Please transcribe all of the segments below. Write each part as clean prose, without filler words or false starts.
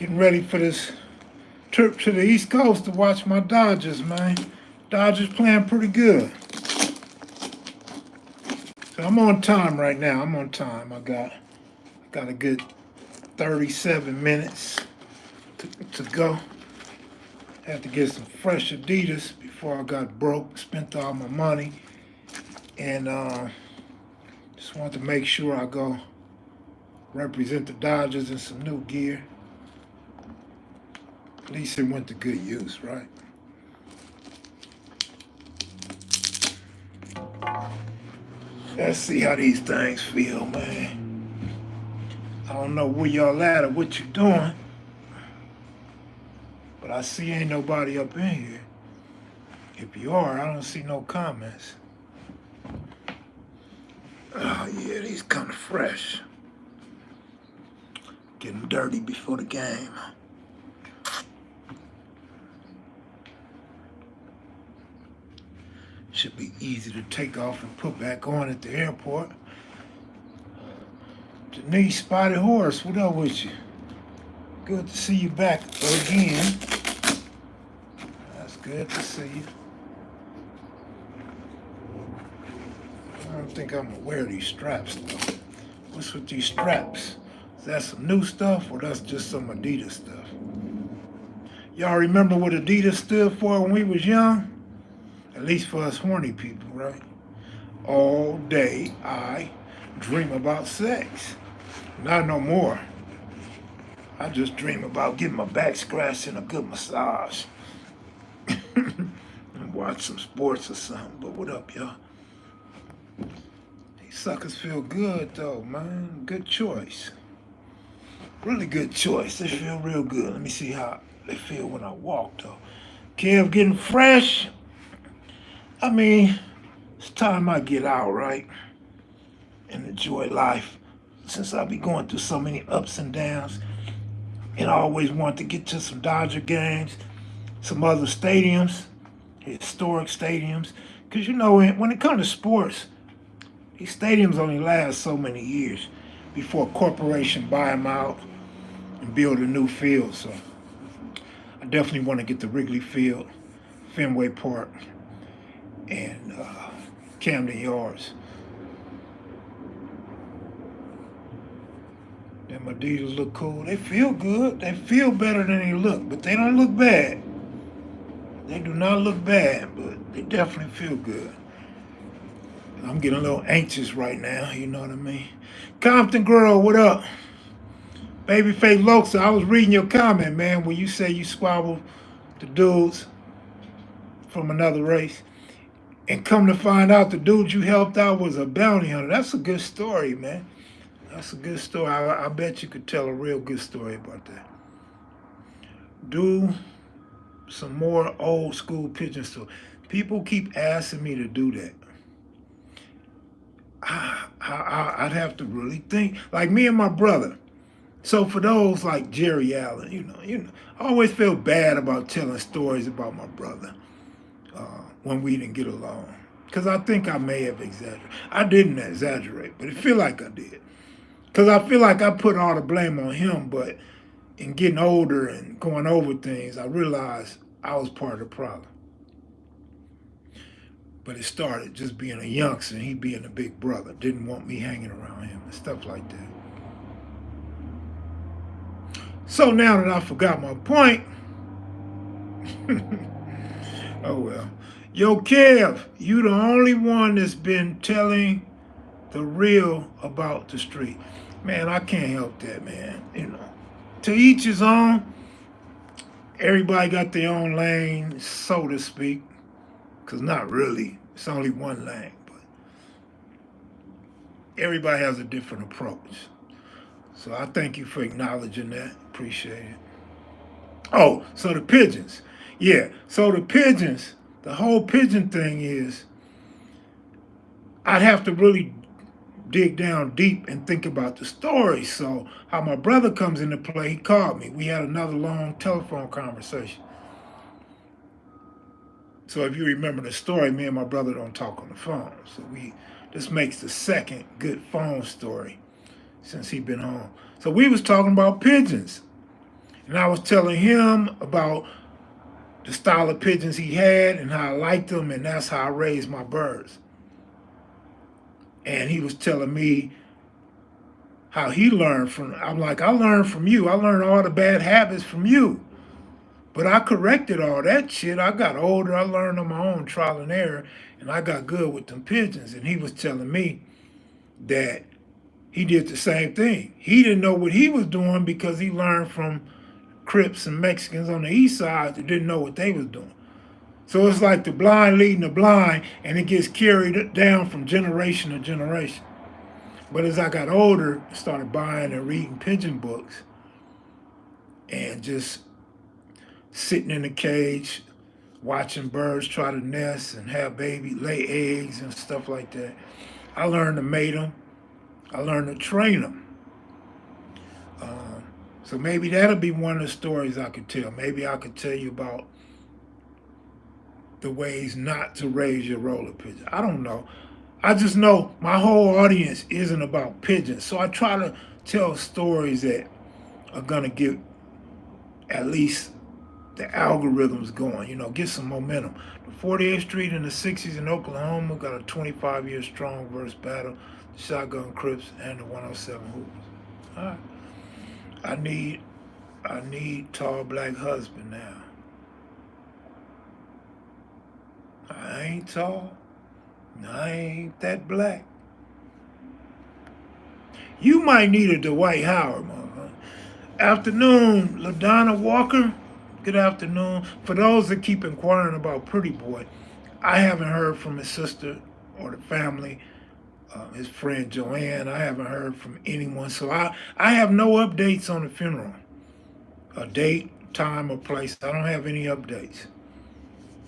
Getting ready for this trip to the East Coast to watch my Dodgers, man. Dodgers playing pretty good. So I'm on time right now. I'm on time. I got a good 37 minutes to go. Had to get some fresh Adidas before I got broke, spent all my money. And just wanted to make sure I go represent the Dodgers in some new gear. At least it went to good use, right? Let's see how these things feel, man. I don't know where y'all at or what you doing, but I see ain't nobody up in here. If you are, I don't see no comments. Oh yeah, these kind of fresh. Getting dirty before the game. Should be easy to take off and put back on at the airport. Denise Spotted Horse, what up with you? Good to see you back again. That's good to see you. I don't think I'm gonna wear these straps though. What's with these straps? Is that some new stuff or that's just some Adidas stuff? Y'all remember what Adidas stood for when we was young? At least for us horny people, right? All day I dream about sex. Not no more. I just dream about getting my back scratched and a good massage. And watch some sports or something. But what up, y'all? These suckers feel good though, man. Good choice. Really good choice. They feel real good. Let me see how they feel when I walk though. Kev getting fresh. I mean, it's time I get out, right? And enjoy life. Since I be going through so many ups and downs. And I always want to get to some Dodger games, some other stadiums, historic stadiums. Because you know, when it comes to sports, these stadiums only last so many years before a corporation buy them out and build a new field. So I definitely want to get to Wrigley Field, Fenway Park, and Camden Yards. Them Adidas look cool. They feel good. They feel better than they look, but they don't look bad. They do not look bad, but they definitely feel good. I'm getting a little anxious right now, you know what I mean? Compton Girl, what up? Babyface Loxa, I was reading your comment, man, when you say you squabbled the dudes from another race. And come to find out the dude you helped out was a bounty hunter. That's a good story, man. That's a good story. I bet you could tell a real good story about that. Do some more old school pigeon story. People keep asking me to do that. I'd have to really think. Like me and my brother. So for those like Jerry Allen, you know, I always feel bad about telling stories about my brother when we didn't get along. Because I think I may have exaggerated. I didn't exaggerate, but it feel like I did. Because I feel like I put all the blame on him, but in getting older and going over things, I realized I was part of the problem. But it started just being a youngster and he being a big brother. Didn't want me hanging around him and stuff like that. So now that I forgot my point, oh well. Yo, Kev, you the only one that's been telling the real about the street. Man, I can't help that, man. You know, to each his own. Everybody got their own lane, so to speak. Because not really. It's only one lane. But everybody has a different approach. So I thank you for acknowledging that. Appreciate it. Oh, so the pigeons. Yeah, so the pigeons, the whole pigeon thing is, I'd have to really dig down deep and think about the story. So how my brother comes into play, he called me. We had another long telephone conversation. So if you remember the story, me and my brother don't talk on the phone. So this makes the second good phone story since he been home. So we was talking about pigeons. And I was telling him about the style of pigeons he had and how I liked them, and that's how I raised my birds. And he was telling me how he learned from. I'm like, I learned from you. I learned all the bad habits from you. But I corrected all that shit. I got older. I learned on my own trial and error, and I got good with them pigeons. And he was telling me that he did the same thing. He didn't know what he was doing because he learned from Crips and Mexicans on the east side that didn't know what they was doing. So it's like the blind leading the blind, and it gets carried down from generation to generation. But as I got older, I started buying and reading pigeon books and just sitting in the cage, watching birds try to nest and have baby, lay eggs and stuff like that. I learned to mate them. I learned to train them. So maybe that'll be one of the stories I could tell. Maybe I could tell you about the ways not to raise your roller pigeon. I don't know. I just know my whole audience isn't about pigeons. So I try to tell stories that are going to get at least the algorithms going, get some momentum. The 48th Street in the 60s in Oklahoma got a 25-year strong verse battle, the Shotgun Crips and the 107 Hoopers. All right. I need tall black husband now. I ain't tall. I ain't that black. You might need a Dwight Howard, motherfucker. Afternoon, LaDonna Walker. Good afternoon. For those that keep inquiring about Pretty Boy, I haven't heard from his sister or the family, his friend Joanne. I haven't heard from anyone. So I have no updates on the funeral. A date, time, or place. I don't have any updates.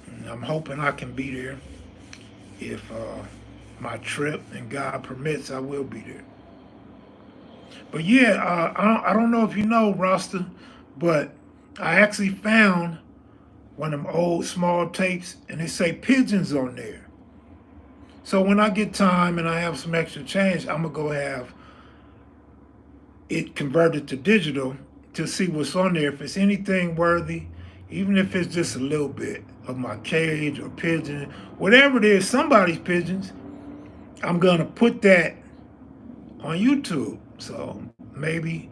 And I'm hoping I can be there. If my trip and God permits, I will be there. But yeah, I don't know if you know, Rasta, but I actually found one of them old small tapes, and they say pigeons on there. So when I get time and I have some extra change, I'm going to go have it converted to digital to see what's on there. If it's anything worthy, even if it's just a little bit of my cage or pigeon, whatever it is, somebody's pigeons, I'm going to put that on YouTube. So maybe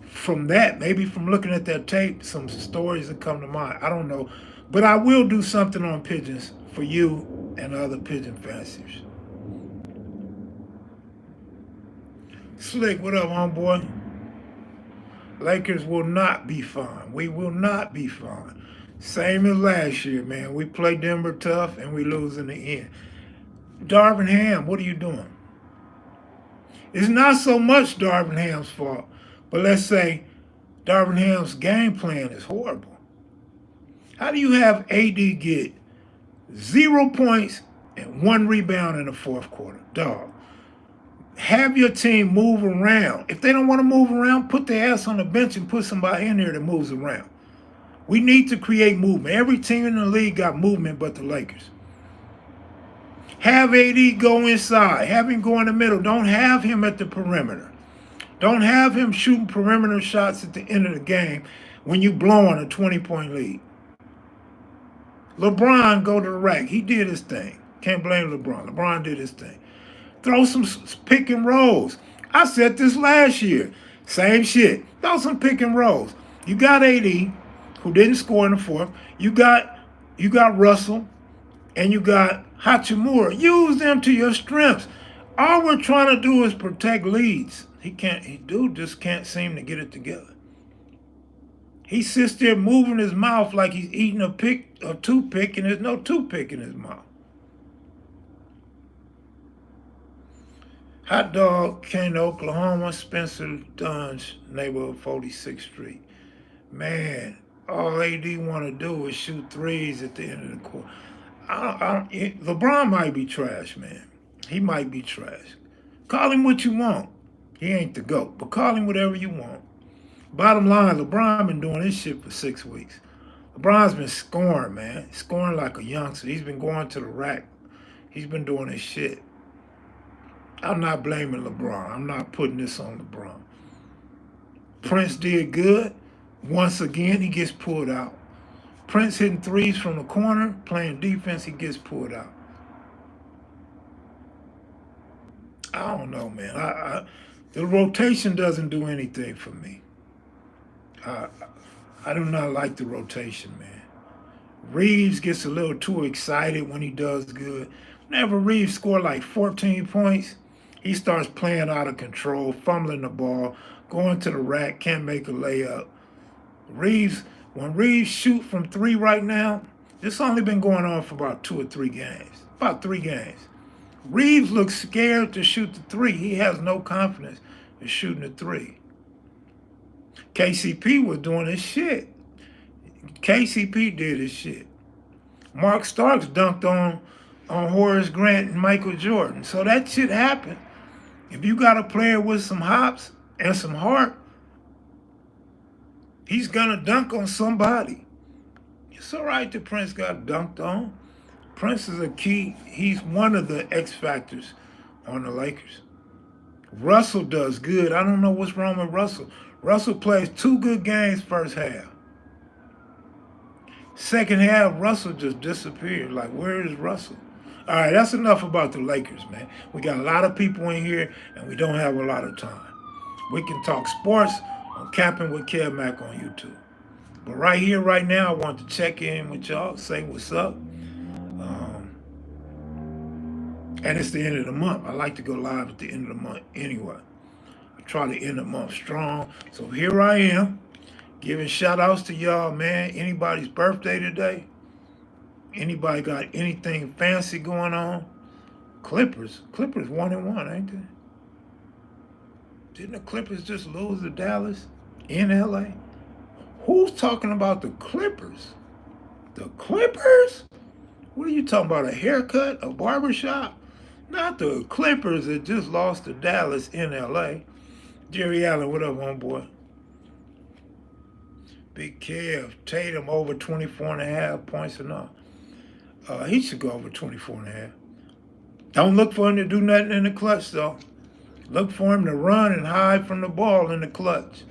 from that, maybe from looking at that tape, some stories that come to mind. I don't know. But I will do something on pigeons for you and other pigeon fanciers. Slick, what up, homeboy? Lakers will not be fine. We will not be fine. Same as last year, man. We play Denver tough and we lose in the end. Darvin Ham, what are you doing? It's not so much Darvin Ham's fault, but let's say Darvin Ham's game plan is horrible. How do you have AD get 0 points and 1 rebound in the fourth quarter? Dog. Have your team move around. If they don't want to move around, put their ass on the bench and put somebody in there that moves around. We need to create movement. Every team in the league got movement but the Lakers. Have AD go inside. Have him go in the middle. Don't have him at the perimeter. Don't have him shooting perimeter shots at the end of the game when you blowing a 20-point lead. LeBron go to the rack. He did his thing. Can't blame LeBron. LeBron did his thing. Throw some pick and rolls. I said this last year. Same shit. Throw some pick and rolls. You got AD, who didn't score in the fourth. You got Russell, and you got Hachimura. Use them to your strengths. All we're trying to do is protect leads. Dude just can't seem to get it together. He sits there moving his mouth like he's eating a toothpick, and there's no toothpick in his mouth. Hot dog came to Oklahoma, Spencer Dunn's neighborhood, 46th Street. Man, all AD want to do is shoot threes at the end of the quarter. LeBron might be trash, man. He might be trash. Call him what you want. He ain't the GOAT, but call him whatever you want. Bottom line, LeBron been doing this shit for 6 weeks. LeBron's been scoring, man. Scoring like a youngster. He's been going to the rack. He's been doing his shit. I'm not blaming LeBron. I'm not putting this on LeBron. Prince did good. Once again, he gets pulled out. Prince hitting threes from the corner, playing defense, he gets pulled out. I don't know, man. The rotation doesn't do anything for me. I, I do not like the rotation, man. Reeves gets a little too excited when he does good. Whenever Reeves scored like 14 points, he starts playing out of control, fumbling the ball, going to the rack, can't make a layup. Reeves, when Reeves shoot from three right now, this only been going on for about 2 or 3 games. About 3 games. Reeves looks scared to shoot the three. He has no confidence in shooting the three. KCP was doing his shit. KCP did his shit. Mark Starks dunked on Horace Grant and Michael Jordan. So that shit happened. If you got a player with some hops and some heart, he's gonna dunk on somebody. It's all right that Prince got dunked on. Prince is a key. He's one of the X factors on the Lakers. Russell does good. I don't know what's wrong with Russell. Russell plays 2 good games first half. Second half, Russell just disappeared. Like, where is Russell? All right, that's enough about the Lakers, man. We got a lot of people in here, and we don't have a lot of time. We can talk sports on Capping with Kev Mac on YouTube. But right here, right now, I want to check in with y'all, say what's up. And it's the end of the month. I like to go live at the end of the month anyway. I try to end the month strong. So here I am, giving shout outs to y'all, man. Anybody's birthday today? Anybody got anything fancy going on? Clippers 1-1, ain't they? Didn't the Clippers just lose to Dallas in LA? Who's talking about the Clippers? The Clippers? What are you talking about? A haircut? A barbershop? Not the Clippers that just lost to Dallas in LA. Jerry Allen, what up, homeboy? Big Kev, Tatum over 24.5 points and all. He should go over 24.5. Don't look for him to do nothing in the clutch, though. Look for him to run and hide from the ball in the clutch.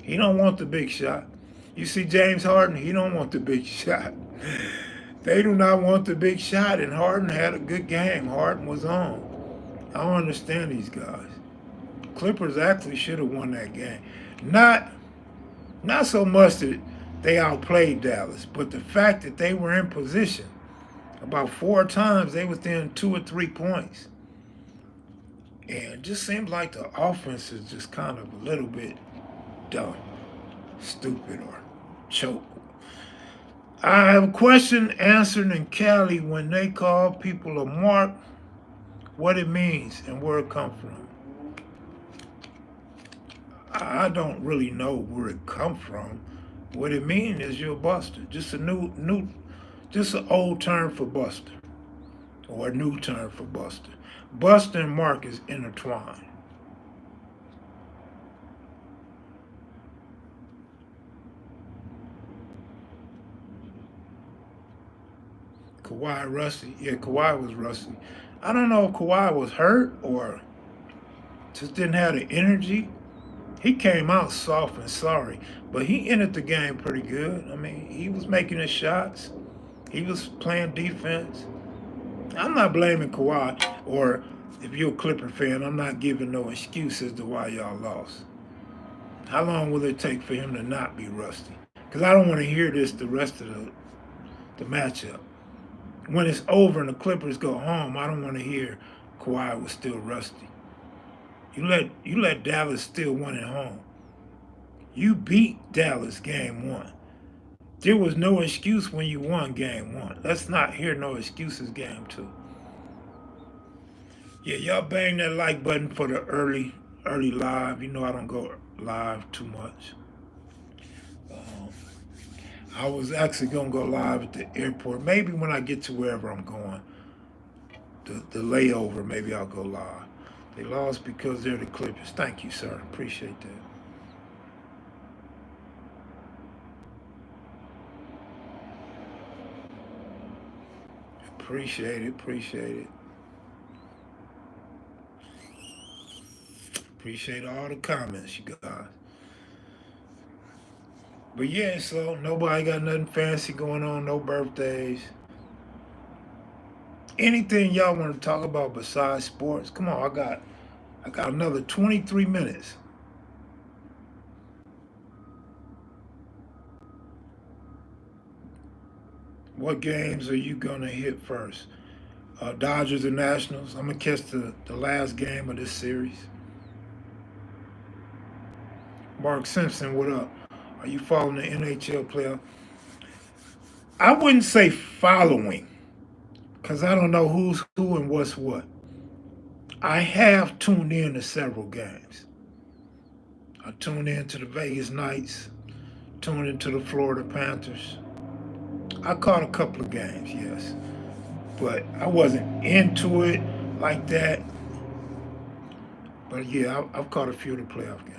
He don't want the big shot. You see James Harden, he don't want the big shot. They do not want the big shot, and Harden had a good game. Harden was on. I don't understand these guys. Clippers actually should have won that game. Not so much that they outplayed Dallas, but the fact that they were in position. About 4 times they within 2 or 3 points. And it just seems like the offense is just kind of a little bit dumb, stupid, or choke. I have a question answered in Cali when they call people a mark, what it means and where it come from. I don't really know where it come from. What it means is you're a buster. Just just an old term for buster, or a new term for buster. Buster and mark is intertwined. Kawhi rusty. Yeah, Kawhi was rusty. I don't know if Kawhi was hurt or just didn't have the energy. He came out soft and sorry, but he ended the game pretty good. I mean, he was making his shots. He was playing defense. I'm not blaming Kawhi, or if you're a Clipper fan, I'm not giving no excuse as to why y'all lost. How long will it take for him to not be rusty? Because I don't want to hear this the rest of the matchup. When it's over and the Clippers go home, I don't want to hear Kawhi was still rusty. You let Dallas still win at home. You beat Dallas game 1. There was no excuse when you won game 1. Let's not hear no excuses game 2. Yeah, y'all bang that like button for the early live. You know I don't go live too much. I was actually gonna go live at the airport. Maybe when I get to wherever I'm going, the layover, maybe I'll go live. They lost because they're the Clippers. Thank you, sir. Appreciate that. Appreciate it. Appreciate all the comments, you guys. But yeah, so nobody got nothing fancy going on, no birthdays. Anything y'all want to talk about besides sports? Come on, I got another 23 minutes. What games are you gonna hit first? Dodgers and Nationals. I'm gonna catch the last game of this series. Mark Simpson, what up? Are you following the NHL playoff? I wouldn't say following, because I don't know who's who and what's what. I have tuned in to several games. I tuned in to the Vegas Knights, tuned into the Florida Panthers. I caught a couple of games, yes, but I wasn't into it like that. But yeah, I've caught a few of the playoff games.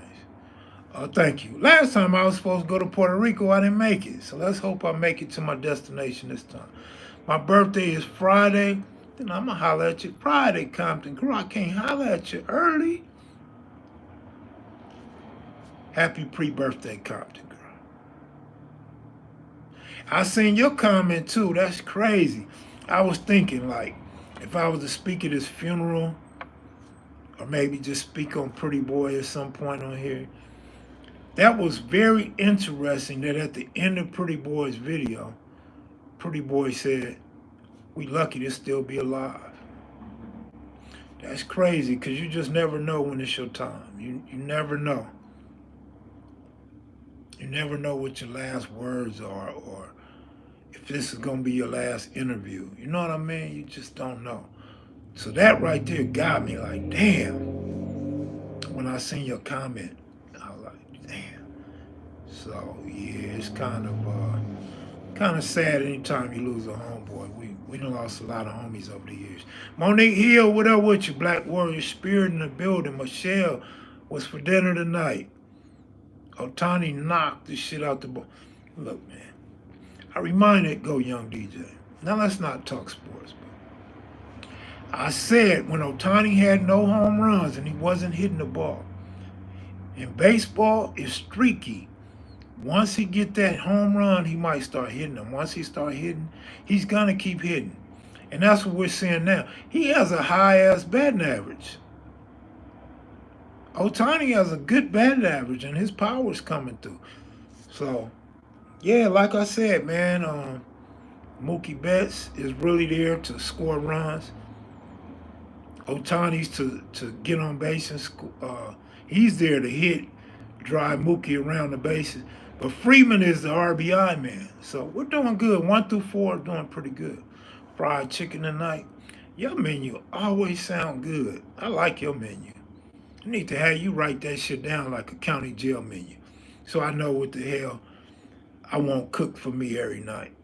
Thank you. Last time I was supposed to go to Puerto Rico, I didn't make it. So let's hope I make it to my destination this time. My birthday is Friday. Then I'm going to holler at you Friday, Compton Crew. I can't holler at you early. Happy pre-birthday, Compton Crew. I seen your comment too. That's crazy. I was thinking, like, if I was to speak at his funeral, or maybe just speak on Pretty Boy at some point on here, that was very interesting that at the end of Pretty Boy's video, Pretty Boy said, "We lucky to still be alive." That's crazy because you just never know when it's your time. You never know. You never know what your last words are or if this is going to be your last interview. You know what I mean? You just don't know. So that right there got me like, damn. When I seen your comment, I was like, damn. So yeah, it's kind of sad anytime you lose a homeboy. We done lost a lot of homies over the years. Monique Hill, what up with you? Black Warrior Spirit in the building. Michelle, what's for dinner tonight? Otani knocked the shit out the ball. Look, man, I reminded Go Young DJ. Now let's not talk sports. But I said when Otani had no home runs and he wasn't hitting the ball, and baseball is streaky. Once he get that home run, he might start hitting them. Once he start hitting, he's gonna keep hitting. And that's what we're seeing now. He has a high-ass batting average. Otani has a good batting average, and his power's coming through. So, yeah, like I said, man, Mookie Betts is really there to score runs. Otani's to get on base and he's there to hit, drive Mookie around the bases. But Freeman is the RBI man. So we're doing good. 1 through 4 doing pretty good. Fried chicken tonight. Your menu always sound good. I like your menu. I need to have you write that shit down like a county jail menu. So I know what the hell I want cooked for me every night.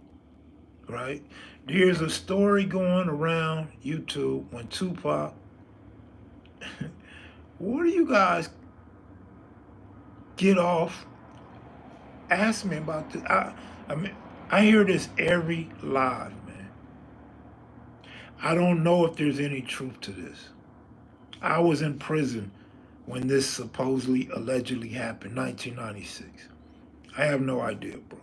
Right? There's a story going around YouTube when Tupac. What do you guys get off? Ask me about this. I mean, I hear this every live, man. I don't know if there's any truth to this. I was in prison when this supposedly, allegedly happened, 1996. I have no idea, bro.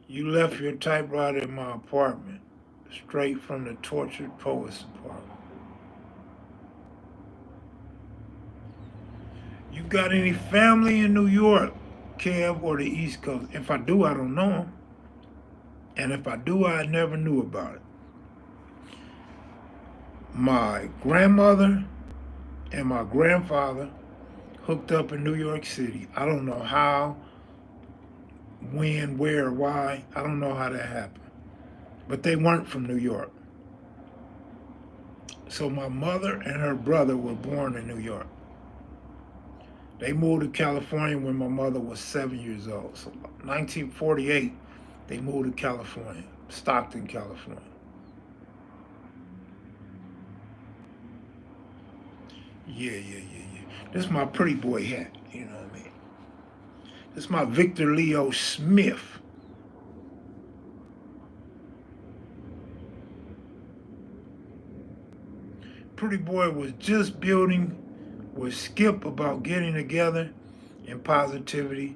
You left your typewriter in my apartment, straight from the tortured poet's apartment. You got any family in New York, Kev, or the East Coast? If I do, I don't know them. And if I do, I never knew about it. My grandmother and my grandfather hooked up in New York City. I don't know how, when, where, why. I don't know how that happened. But they weren't from New York. So my mother and her brother were born in New York. They moved to California when my mother was 7 years old. So 1948, they moved to California, Stockton, California. Yeah. This is my pretty boy hat, you know what I mean? This is my Victor Leo Smith. Pretty Boy was just building with Skip about getting together and positivity.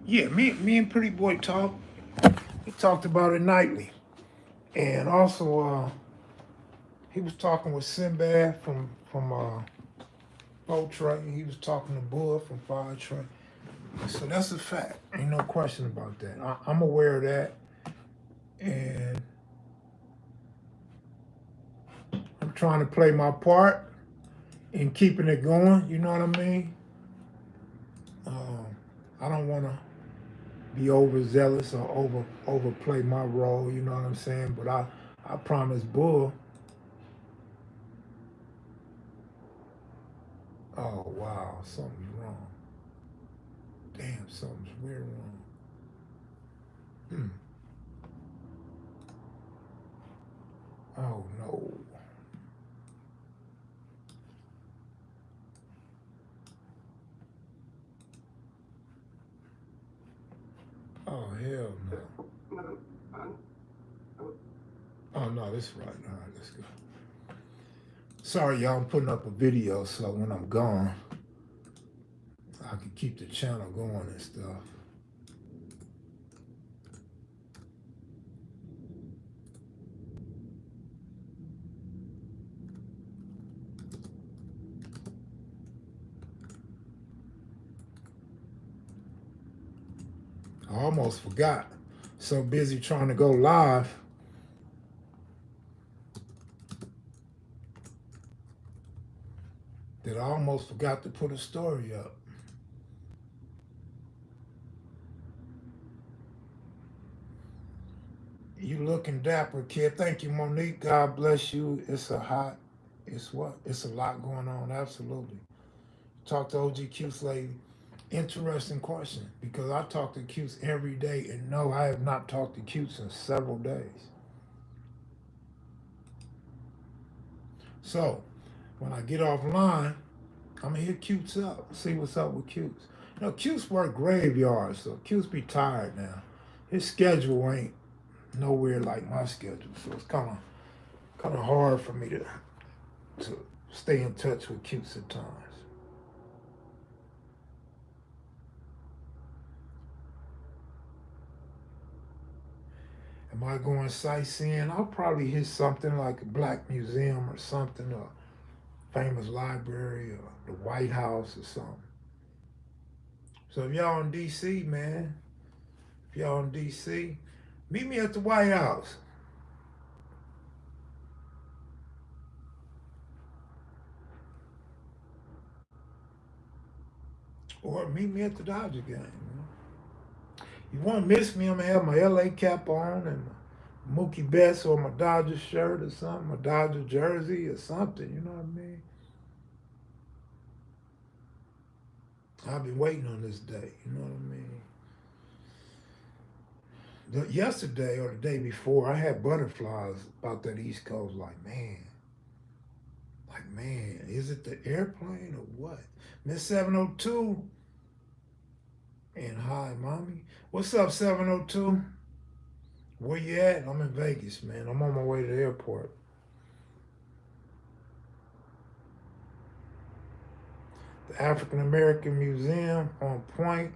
Yeah, me and Pretty Boy talked. We talked about it nightly. And also he was talking with Sinbad from Bow Trey. He was talking to Bull from Fire Trey. So that's a fact. Ain't no question about that. I'm aware of that. And I'm trying to play my part in keeping it going. You know what I mean? I don't want to be overzealous or overplay my role. You know what I'm saying? But I promise Bull. Oh wow, something's wrong. Damn, something's weird wrong. Oh no. Oh hell no. Oh no, this is right. All right, let's go. Sorry, y'all. I'm putting up a video so when I'm gone, I can keep the channel going and stuff. I almost forgot. So busy trying to go live. That I almost forgot to put a story up. You looking dapper, kid. Thank you, Monique. God bless you. It's a lot going on. Absolutely. Talk to OG Cuse lady. Interesting question because I talk to Cuse every day, and no, I have not talked to Cuse in several days. So when I get offline, I'm gonna hit Cuse up, see what's up with Cuse. You know, Cuse work graveyard, so Cuse be tired now. His schedule ain't nowhere like my schedule, so it's kind of hard for me to stay in touch with Cuse at times. Am I going sightseeing? I'll probably hit something like a black museum or something, or famous library, or the White House or something. So if y'all in DC, man, if y'all in DC, meet me at the White House. Or meet me at the Dodger game. You won't miss me. I'm gonna have my LA cap on and my Mookie Betts or my Dodger shirt or something, my Dodger jersey or something. You know what I mean? I've been waiting on this day. You know what I mean? Yesterday or the day before, I had butterflies about that East Coast. Like man, is it the airplane or what? Miss 702 and hi, mommy. What's up, 702? Where you at? I'm in Vegas, man. I'm on my way to the airport. The African American Museum on point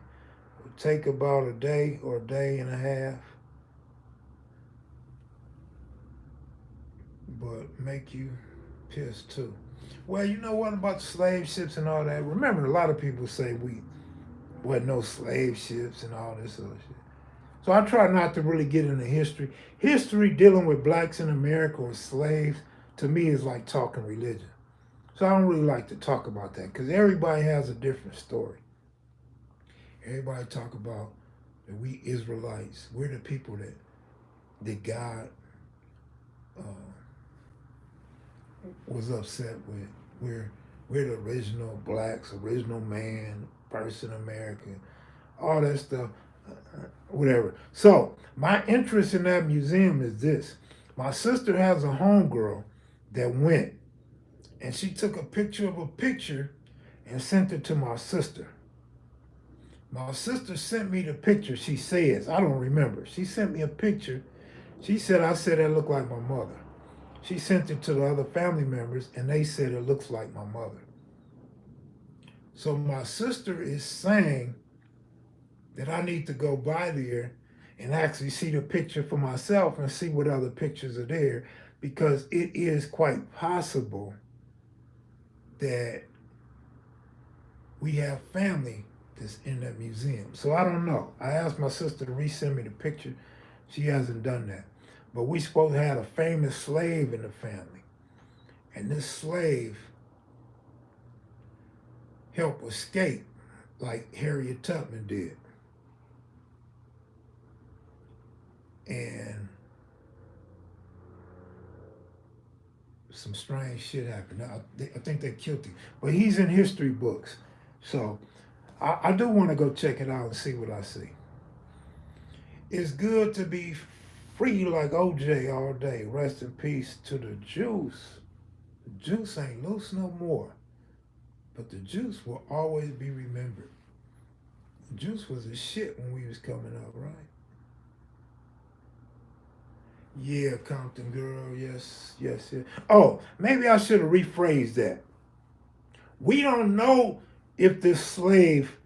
would take about a day or a day and a half, but make you pissed too. Well, you know what about the slave ships and all that? Remember, a lot of people say we wasn't no slave ships and all this other shit. So I try not to really get into history. History dealing with blacks in America or slaves, to me, is like talking religion. So I don't really like to talk about that because everybody has a different story. Everybody talk about that we Israelites, we're the people that God was upset with. We're the original blacks, original man, person, American, all that stuff, whatever. So my interest in that museum is this. My sister has a homegirl that went, and she took a picture of a picture and sent it to my sister. My sister sent me the picture. She says, I don't remember. She sent me a picture. She said, I said that looked like my mother. She sent it to the other family members, and they said it looks like my mother. So my sister is saying that I need to go by there and actually see the picture for myself and see what other pictures are there, because it is quite possible that we have family that's in that museum. So I don't know. I asked my sister to resend me the picture. She hasn't done that. But we supposed to have a famous slave in the family. And this slave helped escape like Harriet Tubman did. And some strange shit happened. I think they killed him. But he's in history books. So I do want to go check it out and see what I see. It's good to be free like OJ all day. Rest in peace to the juice. The juice ain't loose no more. But the juice will always be remembered. The juice was the shit when we was coming up, right? Yeah, Compton girl, yes. Oh, maybe I should have rephrased that. We don't know if this slave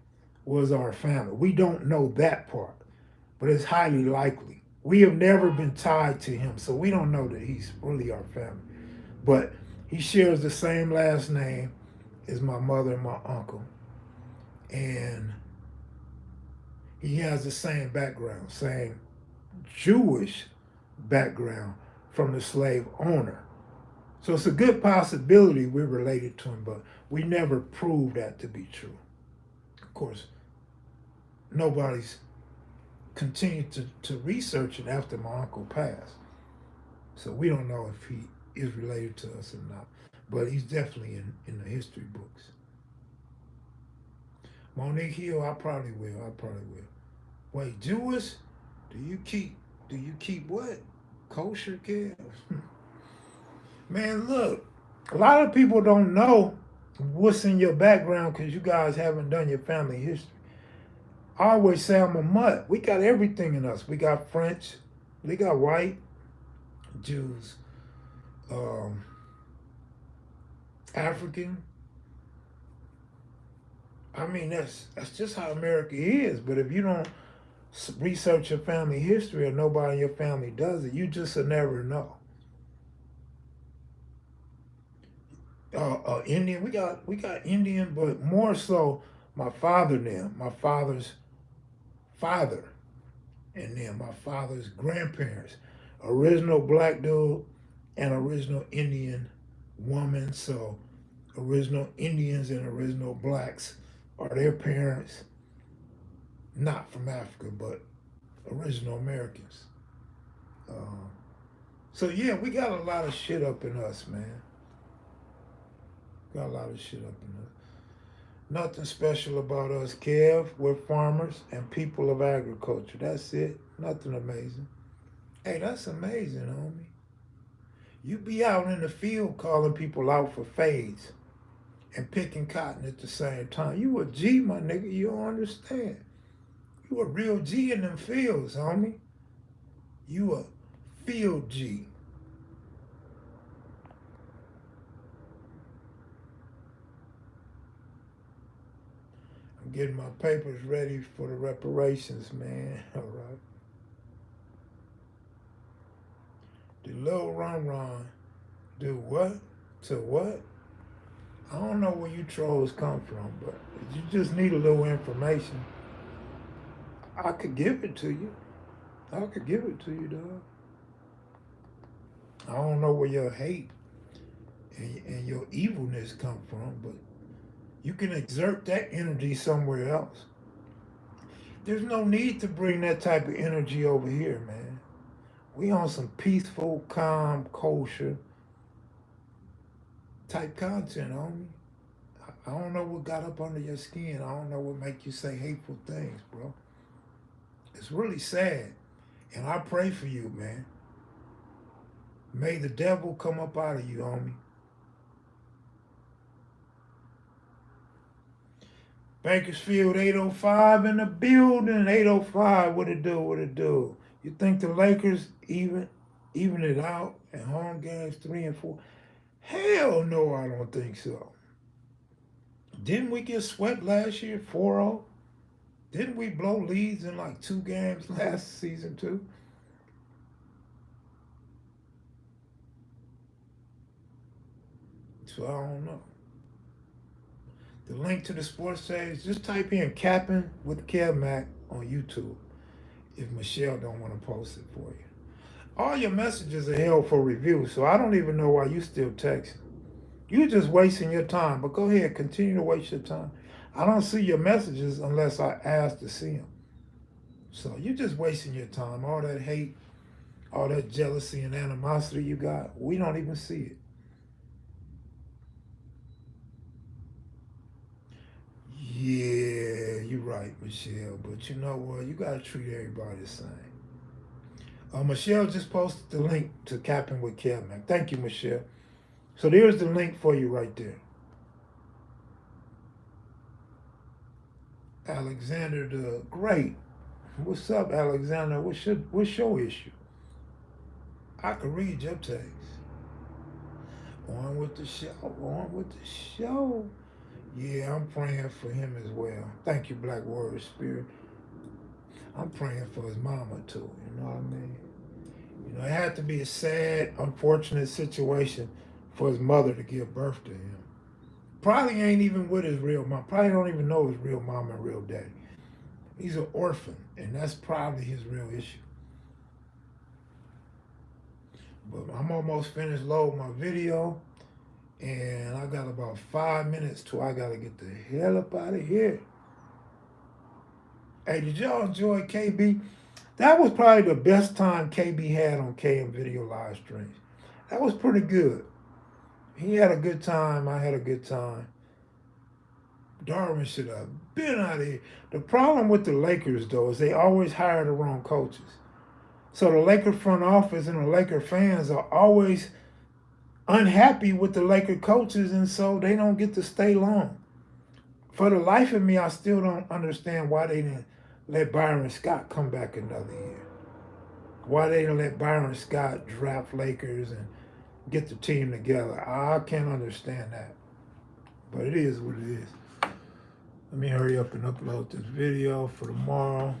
was our family. We don't know that part, but it's highly likely. We have never been tied to him, so we don't know that he's really our family. But he shares the same last name as my mother and my uncle. And he has the same background, same Jewish background from the slave owner. So it's a good possibility we're related to him, but we never proved that to be true. Of course, nobody's continued to research it after my uncle passed. So we don't know if he is related to us or not. But he's definitely in the history books. Monique Hill, I probably will. Wait, Jewish? Do you keep what? Kosher calves? Man, look, a lot of people don't know what's in your background because you guys haven't done your family history. I always say I'm a mutt. We got everything in us. We got French, we got white, Jews, African. I mean, that's just how America is. But if you don't research your family history, or nobody in your family does it, you just will never know. Indian, we got Indian, but more so my father's father, and then my father's grandparents, original black dude and original Indian woman. So original Indians and original blacks are their parents, not from Africa, but original Americans. So yeah, we got a lot of shit up in us, man. Got a lot of shit up in us. Nothing special about us, Kev. We're farmers and people of agriculture. That's it. Nothing amazing. Hey, that's amazing, homie. You be out in the field calling people out for fades and picking cotton at the same time. You a G, my nigga. You don't understand. You a real G in them fields, homie. You a field G. I'm getting my papers ready for the reparations, man. All right. The little Ron do what? To what? I don't know where you trolls come from, but if you just need a little information, I could give it to you. Dog. I don't know where your hate and your evilness come from, but you can exert that energy somewhere else. There's no need to bring that type of energy over here, man. We on some peaceful, calm, kosher type content, homie. I don't know what got up under your skin. I don't know what make you say hateful things, bro. It's really sad. And I pray for you, man. May the devil come up out of you, homie. Bakersfield 805 in the building. 805, what it do? You think the Lakers even? even it out at home games 3 and 4? Hell no, I don't think so. Didn't we get swept last year 4-0? Didn't we blow leads in like 2 games last season too? So I don't know. The link to the sports page, just type in Capping with Kev Mac on YouTube if Michelle don't want to post it for you. All your messages are held for review, so I don't even know why you still texting. You're just wasting your time, but go ahead, continue to waste your time. I don't see your messages unless I ask to see them. So you're just wasting your time. All that hate, all that jealousy and animosity you got, we don't even see it. Yeah, you're right, Michelle. But you know what? You got to treat everybody the same. Michelle just posted the link to Capping with Kevin. Thank you, Michelle. So there's the link for you right there. Alexander the Great. What's up, Alexander? What's your issue? I can read your text. On with the show. On with the show. Yeah, I'm praying for him as well. Thank you, Black Warrior Spirit. I'm praying for his mama too. You know what I mean? You know, it had to be a sad, unfortunate situation for his mother to give birth to him. Probably ain't even with his real mom. Probably don't even know his real mom and real daddy. He's an orphan, and that's probably his real issue. But I'm almost finished loading my video, and I got about 5 minutes till I gotta get the hell up out of here. Hey, did y'all enjoy KB? That was probably the best time KB had on KM Video live streams. That was pretty good. He had a good time. I had a good time. Darwin should have been out of here. The problem with the Lakers, though, is they always hire the wrong coaches. So the Laker front office and the Laker fans are always unhappy with the Laker coaches, and so they don't get to stay long. For the life of me, I still don't understand why they didn't let Byron Scott come back another year. Why they didn't let Byron Scott draft Lakers and get the team together. I can't understand that. But it is what it is. Let me hurry up and upload this video for tomorrow.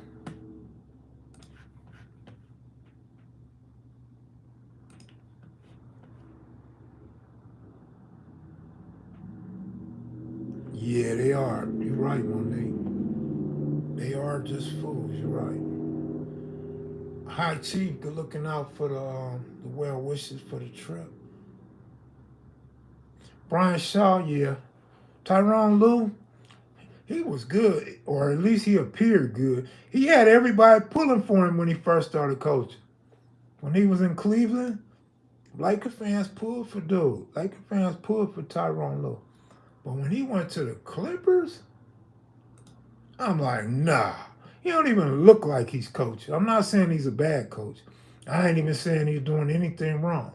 Yeah, they are. You're right, Monique. They are just fools. You're right. Hi, Chief. Good looking out for the well wishes for the trip. Brian Shaw, yeah. Tyronn Lue, he was good, or at least he appeared good. He had everybody pulling for him when he first started coaching. When he was in Cleveland, Laker fans pulled for dude. Laker fans pulled for Tyronn Lue. But when he went to the Clippers, I'm like, nah. He don't even look like he's coaching. I'm not saying he's a bad coach. I ain't even saying he's doing anything wrong.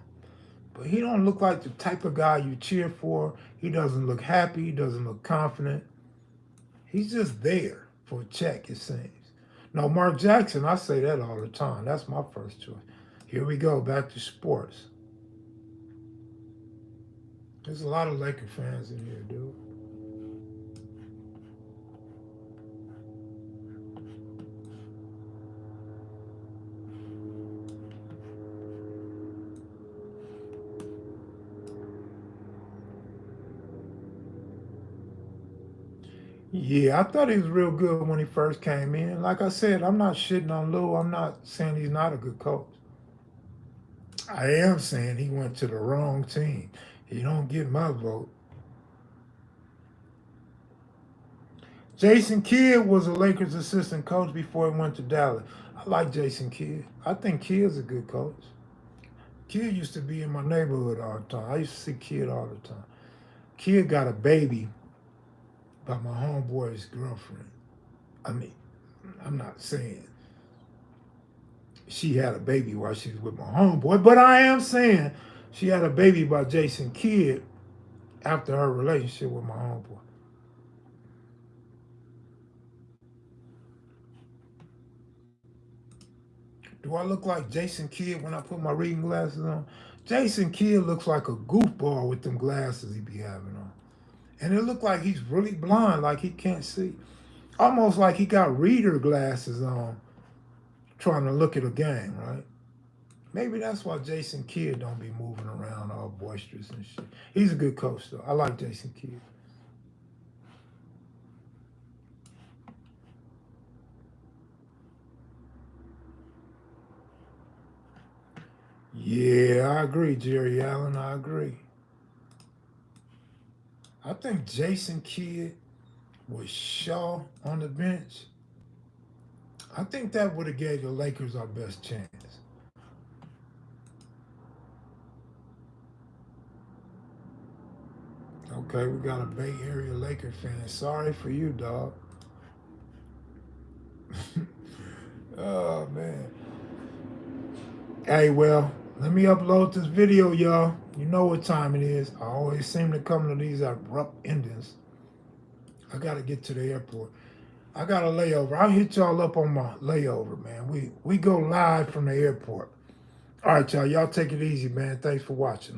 But he don't look like the type of guy you cheer for. He doesn't look happy. He doesn't look confident. He's just there for a check, it seems. No, Mark Jackson, I say that all the time. That's my first choice. Here we go, back to sports. There's a lot of Laker fans in here, dude. Yeah, I thought he was real good when he first came in. Like I said, I'm not shitting on Lou. I'm not saying he's not a good coach. I am saying he went to the wrong team. He don't get my vote. Jason Kidd was a Lakers assistant coach before he went to Dallas. I like Jason Kidd. I think Kidd's a good coach. Kidd used to be in my neighborhood all the time. I used to see Kidd all the time. Kidd got a baby by my homeboy's girlfriend. I mean, I'm not saying she had a baby while she was with my homeboy, but I am saying she had a baby by Jason Kidd after her relationship with my homeboy. Do I look like Jason Kidd when I put my reading glasses on? Jason Kidd looks like a goofball with them glasses he be having on. And it looked like he's really blind, like he can't see. Almost like he got reader glasses on, trying to look at a game, right? Maybe that's why Jason Kidd don't be moving around all boisterous and shit. He's a good coach, though. I like Jason Kidd. Yeah, I agree, Jerry Allen. I agree. I think Jason Kidd with Shaw on the bench, I think that would have gave the Lakers our best chance. Okay, we got a Bay Area Laker fan. Sorry for you, dog. Oh man. Hey, well, let me upload this video, y'all. You know what time it is. I always seem to come to these abrupt endings. I gotta get to the airport. I got a layover. I'll hit y'all up on my layover, man. We go live from the airport. All right, y'all. Y'all take it easy, man. Thanks for watching.